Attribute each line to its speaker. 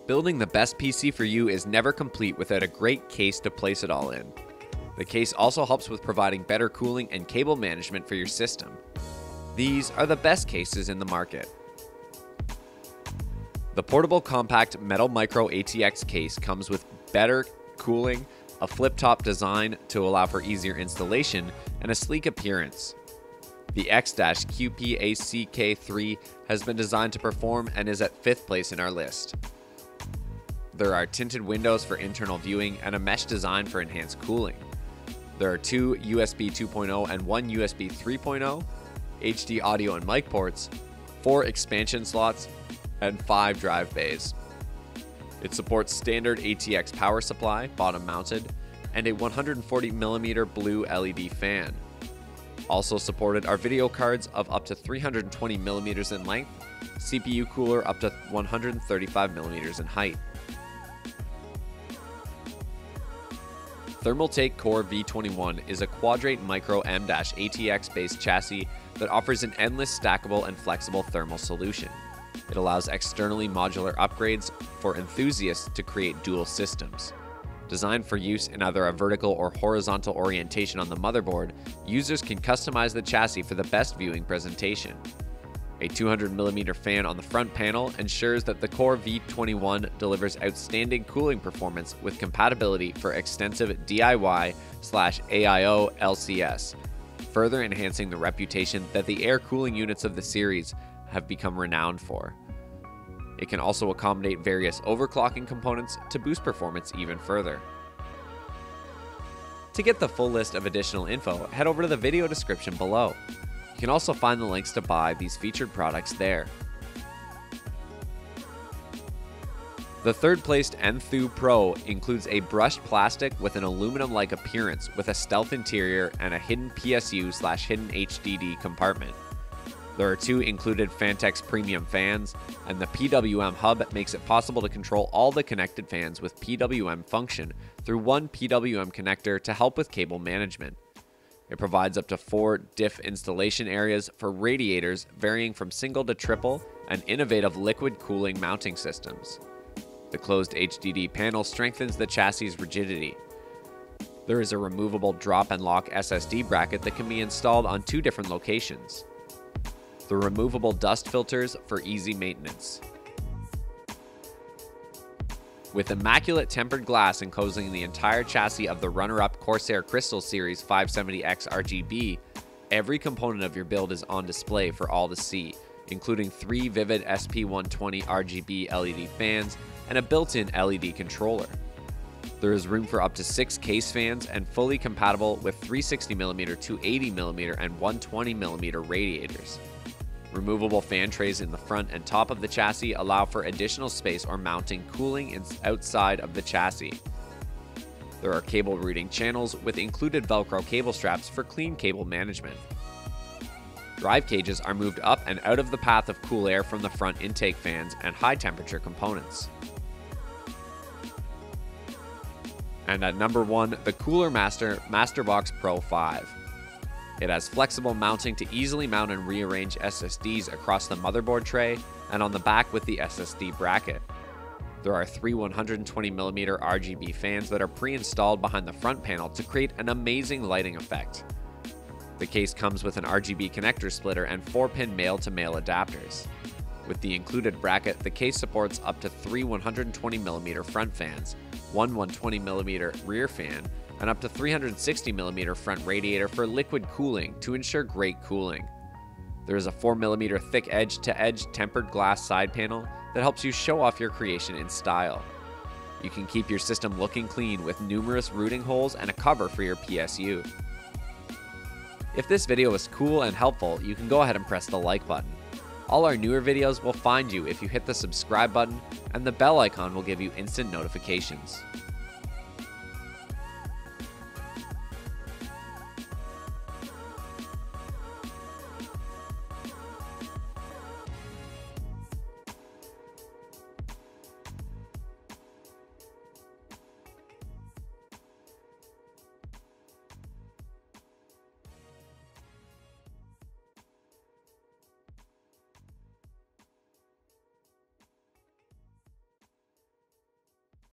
Speaker 1: Building the best PC for you is never complete without a great case to place it all in. The case also helps with providing better cooling and cable management for your system. These are the best cases in the market. The portable compact metal micro ATX case comes with better cooling, a flip-top design to allow for easier installation, and a sleek appearance. The EXQPAC K3 has been designed to perform and is at 5th place in our list. There are tinted windows for internal viewing and a mesh design for enhanced cooling. There are 2 USB 2.0 and 1 USB 3.0, HD audio and mic ports, 4 expansion slots, and 5 drive bays. It supports standard ATX power supply, bottom mounted, and a 140mm blue LED fan. Also supported are video cards of up to 320mm in length, CPU cooler up to 135mm in height. Thermaltake Core V21 is a quadrate micro M-ATX based chassis that offers an endless stackable and flexible thermal solution. It allows externally modular upgrades for enthusiasts to create dual systems. Designed for use in either a vertical or horizontal orientation on the motherboard, users can customize the chassis for the best viewing presentation. A 200mm fan on the front panel ensures that the Core V21 delivers outstanding cooling performance with compatibility for extensive DIY/AIO LCS, further enhancing the reputation that the air cooling units of the series have become renowned for. It can also accommodate various overclocking components to boost performance even further. To get the full list of additional info, head over to the video description below. You can also find the links to buy these featured products there. The third placed Enthu Pro includes a brushed plastic with an aluminum-like appearance with a stealth interior and a hidden PSU/hidden HDD compartment. There are 2 included Fantex premium fans, and the PWM hub makes it possible to control all the connected fans with PWM function through one PWM connector to help with cable management. It provides up to 4 diff installation areas for radiators varying from single to triple and innovative liquid cooling mounting systems. The closed HDD panel strengthens the chassis' rigidity. There is a removable drop and lock SSD bracket that can be installed on 2 different locations. The removable dust filters for easy maintenance. With immaculate tempered glass enclosing the entire chassis of the runner-up Corsair Crystal Series 570X RGB, every component of your build is on display for all to see, including 3 vivid SP120 RGB LED fans and a built-in LED controller. There is room for up to 6 case fans and fully compatible with 360mm, 280mm, and 120mm radiators. Removable fan trays in the front and top of the chassis allow for additional space or mounting cooling outside of the chassis. There are cable routing channels with included Velcro cable straps for clean cable management. Drive cages are moved up and out of the path of cool air from the front intake fans and high temperature components. And at number 1, the Cooler Master MasterBox Pro 5. It has flexible mounting to easily mount and rearrange SSDs across the motherboard tray and on the back with the SSD bracket. There are 3 120mm RGB fans that are pre-installed behind the front panel to create an amazing lighting effect. The case comes with an RGB connector splitter and 4-pin male-to-male adapters. With the included bracket, the case supports up to 3 120mm front fans, 1 120mm rear fan, and up to 360mm front radiator for liquid cooling to ensure great cooling. There is a 4mm thick edge-to-edge tempered glass side panel that helps you show off your creation in style. You can keep your system looking clean with numerous routing holes and a cover for your PSU. If this video was cool and helpful, you can go ahead and press the like button. All our newer videos will find you if you hit the subscribe button, and the bell icon will give you instant notifications.